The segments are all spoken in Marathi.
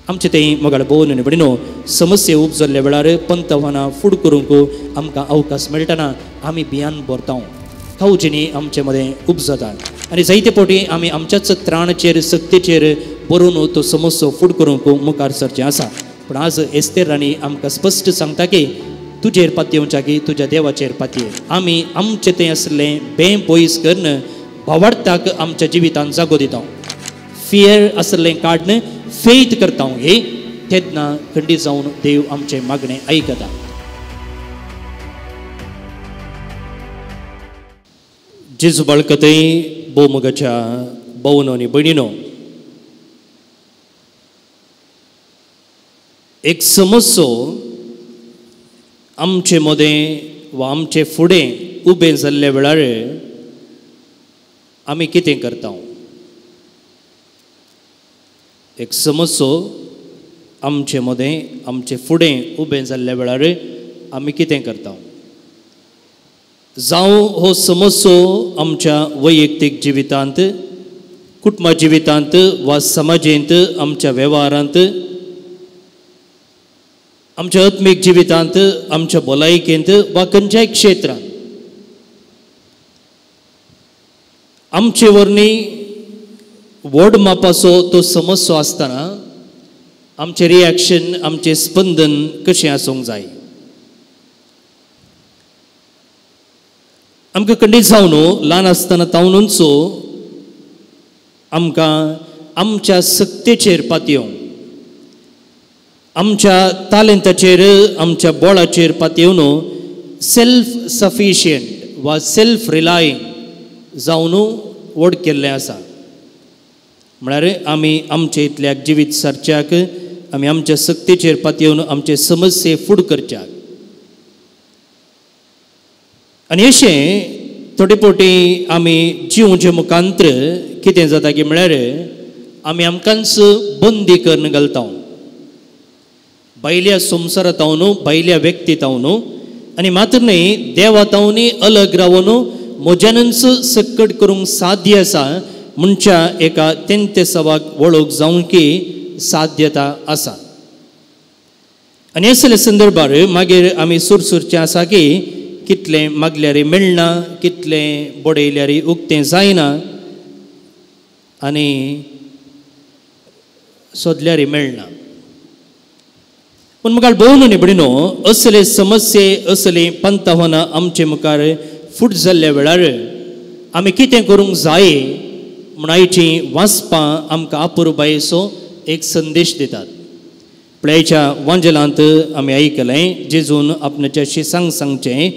आमचे ते मोगाळ भोवन आनी भयणीनो समस्या उपजल्ल्या वेळार पंतवाना फूड करूंक आमकां अवकाश मेळटना आमी भियान भरतां खावचेनी आमचे मदें उपजतात आनी जायते फावटी आमी आमच्याच त्राणाचेर सक्तीचेर बरोवन तो समस्या फूड करूंक मुखार सरचें आसा पूण आज एस्तेर राणी आमकां स्पश्ट सांगता की तुजेर पातयेवच्या की तुज्या देवाचेर पातये आमी आमचें तें आसलें बें पयस करन भावार्थाक आमच्या जिवितांत जागो दिता फियर आसलें काडन फेथ करता हे तेन्ना खंडीत जावन देव आमचें मागणें आयकता जेजू बाळकतय बोमगाच्या भावनो आनी भयणीनो एक समस्यो आमचे मदें वा आमचे फुडें उबें जाल्ल्या वेळार आमी कितें करता एक समस्यो आमचे मदें आमचे फुडें उबें जाल्ल्या वेळार आमी कितें करता जावं हो समस्यो आमच्या वैयक्तीक जिवितांत कुटुंबा जिवितांत वा समाजेंत आमच्या वेव्हारांत आमच्या आत्मीक जिवितांत आमच्या भलायकेंत वा खंयच्याय क्षेत्रांत आमचे वरणी व्हड मापाचो तो समस्या आसतना आमचे रिएक्शन आमचे स्पंदन कशें आसूंक जाय आमकां खंडीत जावन ल्हान आसतना तावनूच आमकां आमच्या सक्तेचेर पातयेवंक आमच्या तालंताचेर आमच्या बोळाचेर पातयेवन सेल्फ सफिशियंट वा सेल्फ रिलायंग जावन व्हड केल्लें आसा म्हळ्यार आमी आमचे इतल्याक जिवीत सारच्याक आमी आमच्या सक्तीचेर पातयेवन आमचे समस्ये फूड करच्याक आनी अशें थोडे फावटी आमी जिवचे मुखांत्र कितें जाता की म्हळ्यार आमी आमकांच बंदी करून घालता भायल्या संवसारांतावन भायल्या व्यक्तीतावन आनी मात्र न्ही देवातावनी अलग रावन म्हज्यानच सक्कट करूंक साध्य आसा म्हणच्या एका तेंते सवाक वळख जावंकी साध्यता आसा आनी असल्या संदर्भार मागीर आमी सुरसुरचें आसा की कितलें मागल्यार मेळना कितलें बडयल्यार उक्तें जायना आनी सोदल्यार मेळना पूण मुखार भोवन न्ही भयणीनो असले समस्ये असली पंतवाना आमचे मुखार फूट जाल्ल्या वेळार आमी कितें करूंक जाय म्हण आयचीं वाचपां आमकां आपुरबायेचो एक संदेश दितात पळयच्या वांजलांत आमी आयकलें जेजून आपणाच्या शिसांक सांगचें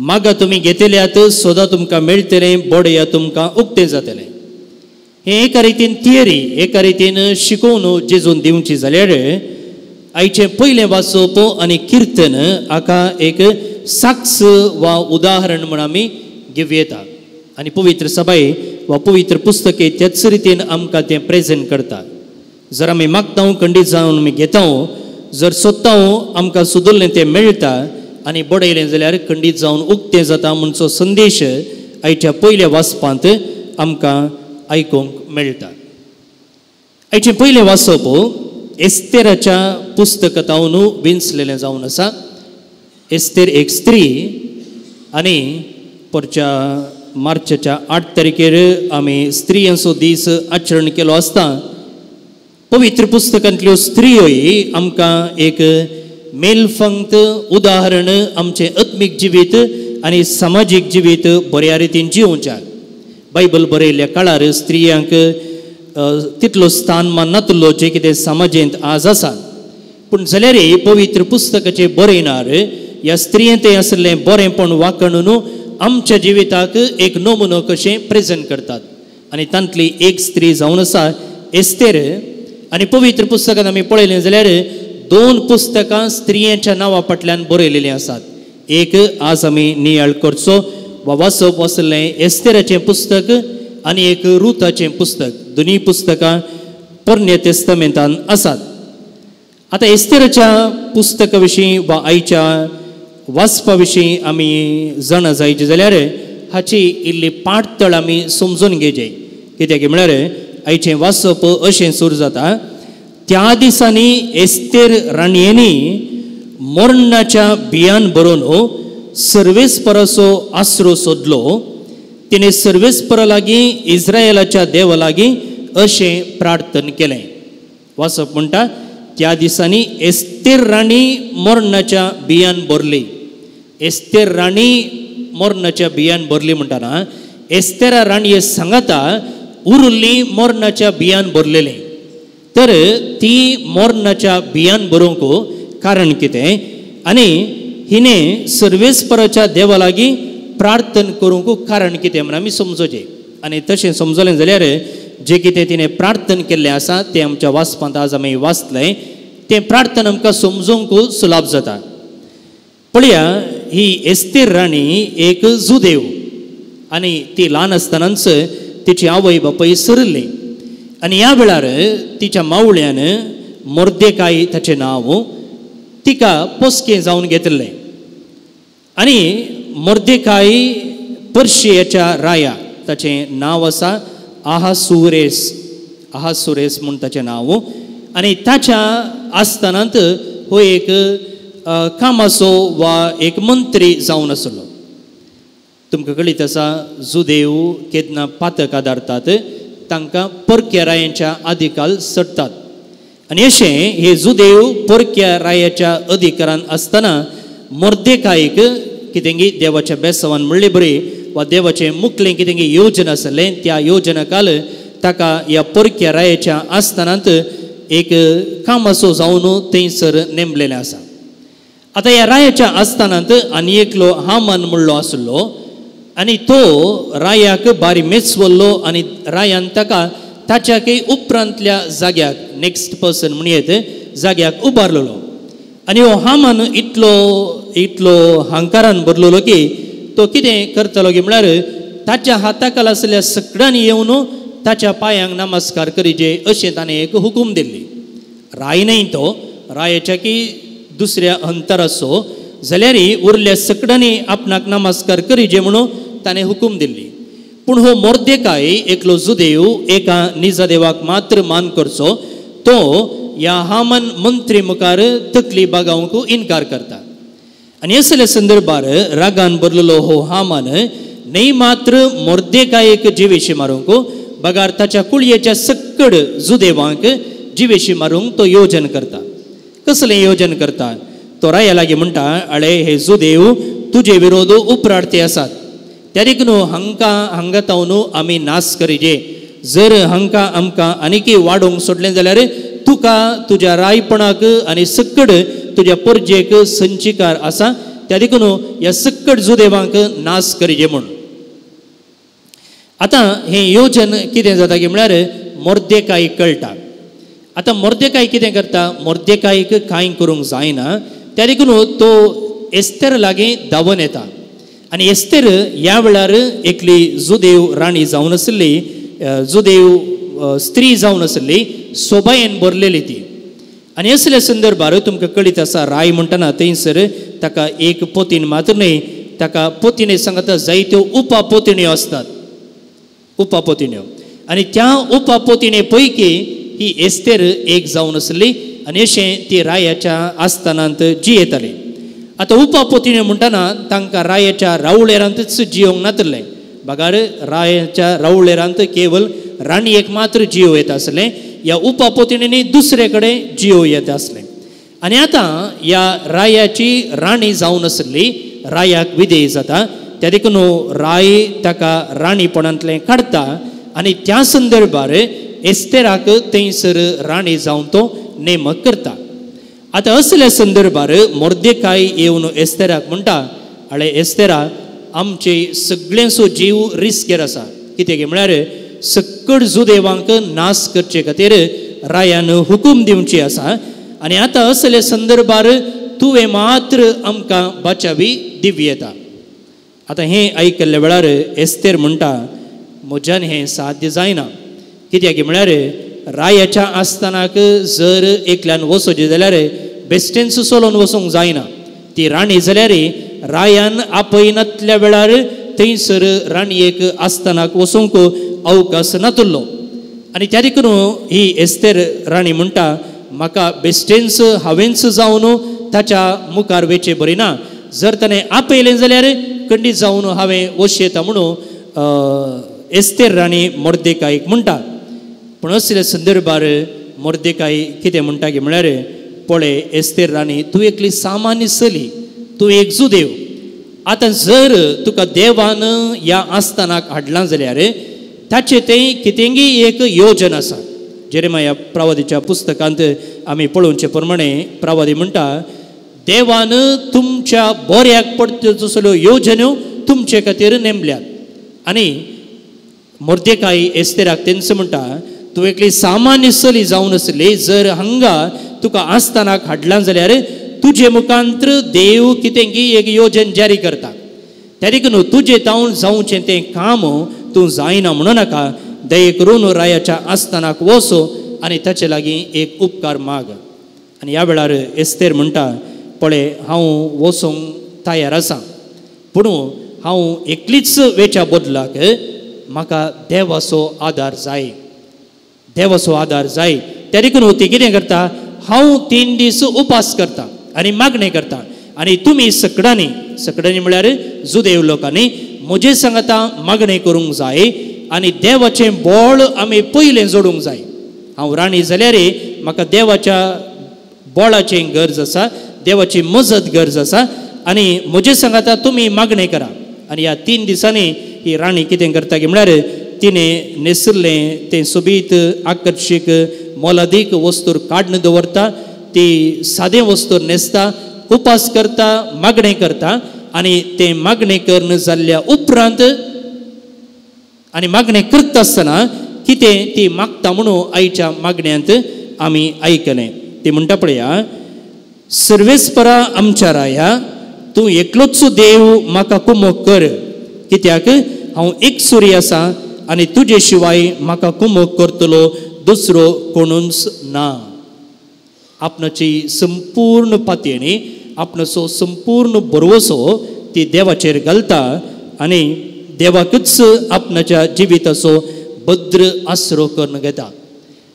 मागा तुमी घेतल्यात सोदा तुमकां मेळटलें बडया तुमकां उक्तें जातलें हें एका रितीन थियरी एका रितीन शिकोवन जेजून दिवची जाल्यार आयचें पयलें वाचप आनी किर्तन हाका एक साक्ष वा उदाहरण म्हण आमी घेवं येता आनी पवित्र सभाय वा पवित्र पुस्तके त्याच रितीन आमकां तें प्रेजेंट करता जर आमी मागता खंडीत जावन आमी घेता जर सोदता आमकां सुदरलें तें मेळटा आनी बडयलें जाल्यार खंडीत जावन उक्तें जाता म्हणचो संदेश आयच्या पयल्या वाचपांत आमकां आयकूंक मेळटा आयचें पयलें वाचप एस्तेराच्या पुस्तकांतावन विंचलेलें जावन आसा एस्तेर एक स्त्री आनी परच्या मार्चाच्या 8 तारखेर आमी स्त्रियांचो दीस आचरण केलो आसता पवित्र पुस्तकांतल्यो स्त्रियोय आमकां एक मेलफंक्त उदाहरण आमचें आत्मीक जिवीत आनी सामाजीक जिवीत बऱ्या रितीन जिवोवच्याक बायबल बरयल्ल्या काळार स्त्रियांक तितलो स्थान मान नातलो जे कितें समाजेंत आज आसा पूण जाल्यारय पवित्र पुस्तकाचे बरयणार ह्या स्त्रियेंत तें आसलें बरेंपण वाकणून आमच्या जिविताक एक नमुनो कशें प्रेजेंट करतात आनी तांतली एक स्त्री जावन आसा एस्तेर आनी पवित्र पुस्तकांत आमी पळयलें जाल्यार 2 पुस्तकां स्त्रियेच्या नांवा फाटल्यान बरयलेलीं आसात एक आज आमी नियाळ करचो वा वाचप आसलें एस्तेराचें पुस्तक आनी एक रुताचें पुस्तक दोनी पुस्तकां पोरण्या तेस्तामेंतान आसात आतां एस्तेराच्या पुस्तका विशीं वा आयच्या वाचपा विशीं आमी जाणा जायचे जाल्यार हाची इल्ली पाठतळ आमी समजून घेवचें कित्याक म्हळ्यार आयचें वाचप अशें सुरू जाता त्या दिसांनी एस्तेर राणयेनी मोर्नाच्या बियान बरोवन सर्वेस्पराचो आसरो सोदलो. तिने सर्वेस्परा लागीं इस्रायलाच्या देवा लागीं अशें प्रार्थना केलें. वाचप म्हणटा त्या दिसांनी एस्तेर राणी मोर्नाच्या बियान भरली. एस्तेर राणी मोर्नाच्या बियान भरली म्हणटाना एस्तेरा राणये सांगता उरिल्लीं मोर्नाच्या बियान भरलेलें. तर ती मोर्नाच्या बियान बरोवंक कारण कितें आनी हिने सर्वेस्पराच्या देवा लागीं प्रार्थना करूंक कारण कितें म्हणून आमी समजोचें. आनी तशें समजलें जाल्यार जें कितें तिणें प्रार्थना केल्लें आसा तें आमच्या वाचपांत आज आमी वाचलें. तें प्रार्थना आमकां समजूंक सुलाभ जाता. पळया, ही एस्तेर राणी एक जुदेव आनी ती ल्हान आसतनाच तिची आवय बापूय सरली. आनी ह्या वेळार तिच्या मावळ्यान मोर्देकाय ताचें नांव तिका पोसकें जावन घेतलें. आनी मोर्देकाय पर्शियाच्या राया ताचें नांव आसा आहासुरेस म्हूण ताचें नांव. आनी ताच्या आसतनांत हो एक कामाचो वा एक मंत्री जावन आसलो. तुमकां कळीत आसा जुदेव केन्ना पातक आदारतात तांकां परक्या रायांच्या अधिकार सडटात. आनी अशें हे जुदेव परक्या रायाच्या अधिकारान आसतना मोर्देकायक कितें देवाच्या बेसवान म्हणलें बरी वा देवाचें मुखलें कितें योजना आसलें त्या योजना काल ताका ह्या परक्या रायाच्या आसतनांत एक कामाचो जावन थंयसर नेमलेलें आसा. आतां ह्या रायाच्या आसतनांत आनी एकलो हामान म्हणलो आसलो आनी तो रायाक बारी मेचवल्लो आनी रायान ताका ताच्याकय उपरांतल्या जाग्याक नेक्स्ट पर्सन म्हणयत जाग्याक उबारलेलो. आनी हो हामान इतलो हांकारान भरलेलो की तो कितें करतालो की म्हळ्यार ताच्या हाताखाल आसलेल्या सकडांनी येवन ताच्या पांयांक नमस्कार करीचे अशें ताणें एक हुकूम दिल्ली. राय न्हय तो, रायाच्या की दुसऱ्या अंतर आसो जाल्यार उरल्या सकडांनी आपणाक नमस्कार करीचे म्हणून ताणें हुकूम दिल्ली. पूण हो मोर्देकाय एकलो जुदेव एका निजा देवाक मात्र मान करचो तो ह्या हामान मंत्री मुखार तकली बागावंक इन्कार करता. आनी असल्या संदर्भार रागान भरलेलो हो हामान न्हय मात्र मोर्देकायक जिवेशी मारूंक बगार ताच्या कुळयेच्या सक्कड जुदेवांक जिवेशी मारूंक तो योजन करता. कसलें योजन करता? तो राया लागीं म्हणटा आळे हे जुदेव तुजे विरोध उपरार्थी आसात त्या देखून हांगा तावन आमी नाश करीजे. जर हांकां आमकां आनीकय वाडोवंक सोडलें जाल्यार तुका तुज्या रायपणाक आनी सक्कड तुज्या परजेक संचिकार आसा त्या देखून ह्या सक्कड जुदेवांक नाश करीजे म्हूण. आतां हें योजन कितें जाता की म्हळ्यार मोर्देकाय कळटा. आतां मोर्देकाय कितें करता? मोर्देकायक कांय करूंक जायना त्या देखून तो एस्तेर लागीं धांवन येता. आनी एस्तेर ह्या वेळार एकली जुदेव राणी जावन आसली, जुदेव स्त्री जावन आसली, सोबायेन भरलेली ती. आनी असल्या संदर्भार तुमकां कळीत आसा राय म्हणटना थंयसर ताका एक पोतीन मात्र न्हय ताका पोतिने सांगता जायत्यो उपापोतिण्यो आसतात. उपापोतिण्यो आनी त्या उपापोतिणे पैकी ही एस्तेर एक जावन आसली आनी अशें ती रायाच्या आस्थानांत जियेताली. आतां उपापोतिण्यो म्हणटना तांकां रायाच्या रावळेरांतच जियोंक नातलें. बगार रायाच्या रावळेरांत केवळ राणयेक मात्र जियो येता आसलें. ह्या उपापोतिणींनी दुसरे कडेन जियो येता आसलें. आनी आतां ह्या रायाची राणी जावन आसली रायाक विधेय जाता त्या देखून राय ताका राणीपणांतलें काडटा आनी त्या संदर्भार एस्तेराक थंयसर राणी जावन तो नेमक करता. आतां असल्या संदर्भार मोर्देकाय येवन एस्तेराक म्हणटा आळे एस्तेरा आमचे सगळ्यांचो जीव रिस्केर आसा. कित्याक म्हळ्यार सक्कड जुदेवांक नाश करचे खातीर रायान हुकूम दिवची आसा आनी आतां असल्या संदर्भार तुवें मात्र आमकां बाचावी दिवं येता. आतां हें आयकल्ल्या वेळार एस्तेर म्हणटा म्हज्यान हें साध्य जायना. कित्याक म्हळ्यार रायाच्या आस्थानाक जर एकल्यान वचोचें जाल्यार बेश्टेंच चलोवन वचूंक जायना. ती राणी जाल्यार रायान आपयनातल्या वेळार थंयसर राणयेक आस्थानाक वचूंक अवकाश नातलो. आनी त्या देखून ही एस्तेर राणी म्हणटा म्हाका बेश्टेंच हांवेंच जावन ताच्या मुखार वेचे बरी ना. जर ताणें आपयलें जाल्यार खंडीत जावन हांवें वशी येता म्हणून एस्तेर राणी मोर्देकायक म्हणटा. पूण असल्या संदर्भार मोर्देकाय कितें म्हणटा की म्हळ्यार पळय एस्तेर राणी, तूं एकली सामान्य चली, तूं एक जुदेव. आतां जर तुका देवान ह्या आस्थानाक हाडलां जाल्यार ताचें तें कितेंगी एक योजन आसा. जेरेमाया प्रवादीच्या पुस्तकांत आमी पळोवचे प्रमाणे प्रवादी म्हणटा, देवान तुमच्या बऱ्याक पडट्यो तसल्यो योजन्यो तुमचे खातीर नेमल्यात. आनी मोर्देकाय एस्तेराक तेंच म्हणटा, तूं एकली सामान्य चली जावन आसली, जर हांगा तुका आस्थानाक हाडलां जाल्यार तुजे मुखांत्र देव कितेंगी एक योजन जारी करता. त्या देखून तुजें जावचें तें काम तूं जायना म्हणूं नाका. दये करून रायाच्या आस्थानाक वचो आनी ताचे लागीं एक उपकार माग. आनी ह्या वेळार एस्तेर म्हणटा, पळय हांव वचोंक तयार आसां, पूण हांव एकलीच वेच्या बदलाक म्हाका देवाचो आदार जाय, देवाचो आदार जाय. त्या देखून ती कितें करता, हांव 3 दीस उपास करता आनी मागणें करता. आनी तुमी सकडांनी म्हळ्यार जुदेव लोकांनी म्हजे सांगता मागणें करूंक जाय आनी देवाचें बोळ आमी पयलें जोडूंक जाय. हांव राणी जाल्यार म्हाका देवाच्या बोळाची गरज आसा, देवाची मजत गरज आसा. आनी म्हजे सांगता तुमी मागणें करा. आनी ह्या 3 दिसांनी ही राणी कितें करता की म्हळ्यार तिणें न्हेसुल्लें तें सोबीत आकर्शीक मोलादीक वस्तूर काडून दवरता, ती सादें वस्तूर न्हेसता, उपास करता, मागणें करता. आनी तें मागणें करून जाल्ल्या उपरांत आनी मागणें करता आसतना कितें ती मागता म्हणून आयच्या मागण्यांत आमी आयकलें. ती म्हणटा पळया, सर्वेस्परा आमच्या राया, तूं एकलोच देव म्हाका कुमोग कर, कित्याक हांव एक सुरी आसा आनी तुजे शिवाय म्हाका कुमोग करतलो दुसरो कोणूच ना. आपणाची संपूर्ण पातयेणी, आपणाचो संपूर्ण भरवसो ती देवाचेर घालता आनी देवाकच आपणाच्या जिविताचो भद्र आसरो करून घेता.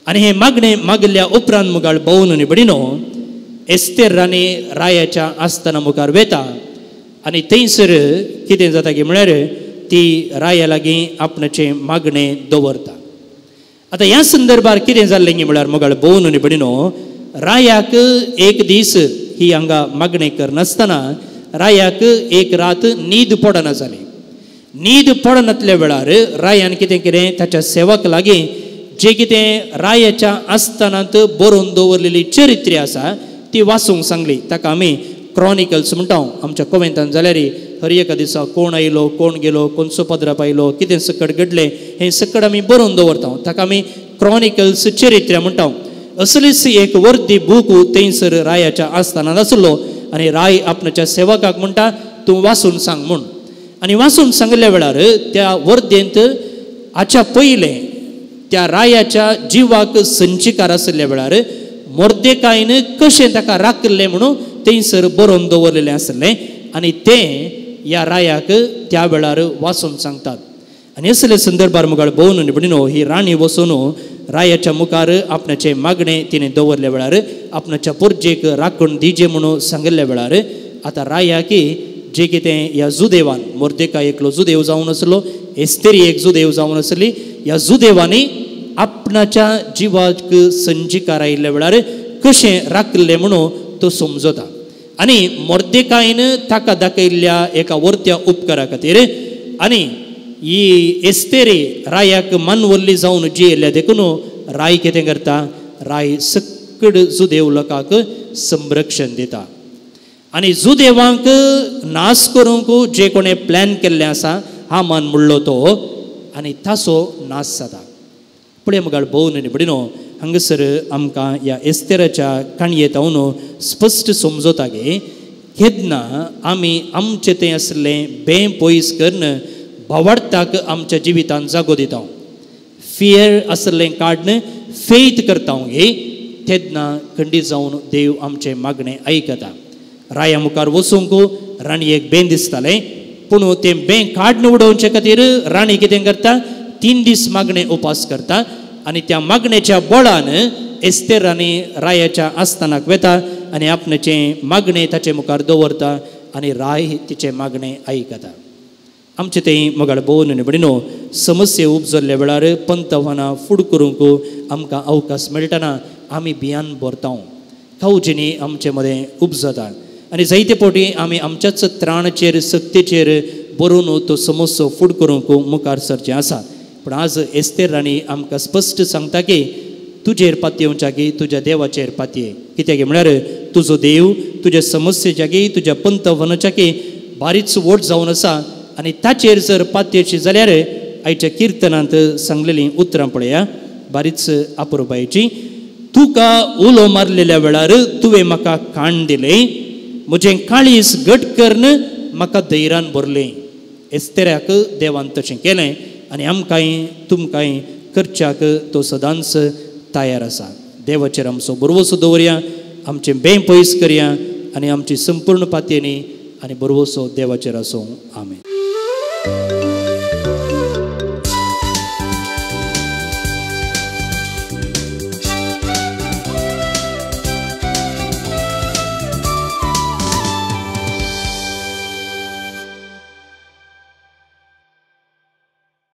आनी हे मागणें मागल्या उपरांत मुगाळ भोवन निबडिनो एस्तेर राणी रायाच्या आस्थाना मुखार वेता. आनी थंयसर कितें जाता की म्हळ्यार ती राया लागीं आपणाचें मागणें दवरता. आतां ह्या संदर्भार कितें जाल्लें की म्हळ्यार मुगाळ भोवन निबडिनो रायाक एक दीस ही हांगा मागणें करनासतना रायाक एक रात न्हीद पडना जाली. न्हीद पडनातल्या वेळार रायान कितें केलें, ताच्या सेवक लागीं जें कितें रायाच्या आस्थानांत बरोवन दवरलेली चरित्रे आसा ती वाचूंक सांगली. ताका आमी क्रॉनिकल्स म्हणटा. आमच्या कॉमेंटान जाल्यार हर एका दिसा कोण आयलो, कोण गेलो, कोणसो पदराप आयलो, कितें सकट घडलें हें सकट आमी बरोवन दवरता. ताका आमी क्रॉनिकल्स चरित्रे म्हणटा. असलीच एक वर्दी बूक थंयसर रायाच्या आस्थानांत आसलो आनी राय आपणाच्या सेवकाक म्हणटा, तूं वाचून सांग म्हूण. आनी वाचून सांगल्या वेळार त्या वर्देंत हाच्या पयलें त्या रायाच्या जिवाक संचिकार आसल्या वेळार मोर्देकायन कशें ताका राखलें म्हणून थंयसर बरोवन दवरलेलें आसलें आनी तें ह्या रायाक त्या वेळार वाचून सांगतात. आनी असले संदर्भार मुखार भोवन निबडिनो ही राणी वचून रायाच्या मुखार आपणाचें मागणें तिणें दवरल्या वेळार आपणाच्या पुर्जेक राखण दिजे म्हणून सांगल्या वेळार आतां रायाक जें कितें ह्या जुदेवान, मोर्देकाय एकलो जुदेव जावन आसलो, एस्तेरी एक जुदेव जावन आसली, ह्या जुदेवांनी आपणाच्या जिवाक संचिकार आयिल्ल्या वेळार कशें राखलें म्हणून तो समजता. आनी मोर्देकायन ताका दाखयल्ल्या एका वर्त्या उपकारा खातीर आनी ही एस्तेरी रायाक मानवल्ली जावन जियेल्या देखून राय कितें करता, राय सकड जुदेव लोकांक संरक्षण दिता. आनी जुदेवांक नाश करूंक जे कोणें प्लॅन केल्लें आसा हामान म्हणलो तो आनी ताचो नाश जाता. पुढे मुगाळ भोवन निबडिनो हांगासर आमकां ह्या एस्तेराच्या काणयेंतावन स्पश्ट समजता की केन्ना आमी आमचें तें आसलें बें पयस करून भावार्थाक आमच्या जिवितांत जागो दिता. फियर आसलें काडून फेथ करता गे तेन्ना खंडीत जावन देव आमचें मागणें आयकता. राया मुखार वचूंक राणयेक बें दिसतालें पूण तें बें काडून उडोवचे खातीर राणी कितें करता, 3 दीस मागणें उपास करता आनी त्या मागणेच्या बळान एस्तेरांनी रायाच्या आस्थानाक वेता आनी आपणाचे मागणे ताचे मुखार दवरता आनी राय तिचे मागणे आयकता. आमचे ते मोगाळ भोवन निबडिनो समस्या उपजल्ल्या वेळार पंत आव्हानां फुड करूंक आमकां अवकाश मेळटना आमी भियान भरता. खावजिनी आमचे मदें उपजता आनी जायते फावटी आमी आमच्याच त्राणाचेर सक्तीचेर बरोवन तो समस्या फुड करूंक मुखार सरचें आसा. पूण आज एस्तेर राणी आमकां स्पश्ट सांगता की तुजेर पातयेवच्या की तुज्या देवाचेर पातये. कित्याक म्हळ्यार तुजो देव तुज्या समस्येच्या की तुज्या पंत आव्हानाच्या की बारीच व्हड जावन आसा आनी ताचेर जर पातयेची जाल्यार आयच्या किर्तनांत सांगलेलीं उतरां पळया बारीच अपुरबायेची. तुका उलो मारलेल्या वेळार तुवें म्हाका खाण दिलें, म्हजें काळीज घट करन म्हाका धैर्यान भरलें. एस्तेराक देवान तशें केलें आनी आमकांय तुमकांय करच्याक तो सदांच तयार आसा. देवाचेर आमचो बरवसो दवरया, आमचें बें पयस करया आनी आमची संपूर्ण पातयेनी आनी बरवसो देवाचेर आसूं. आमेन.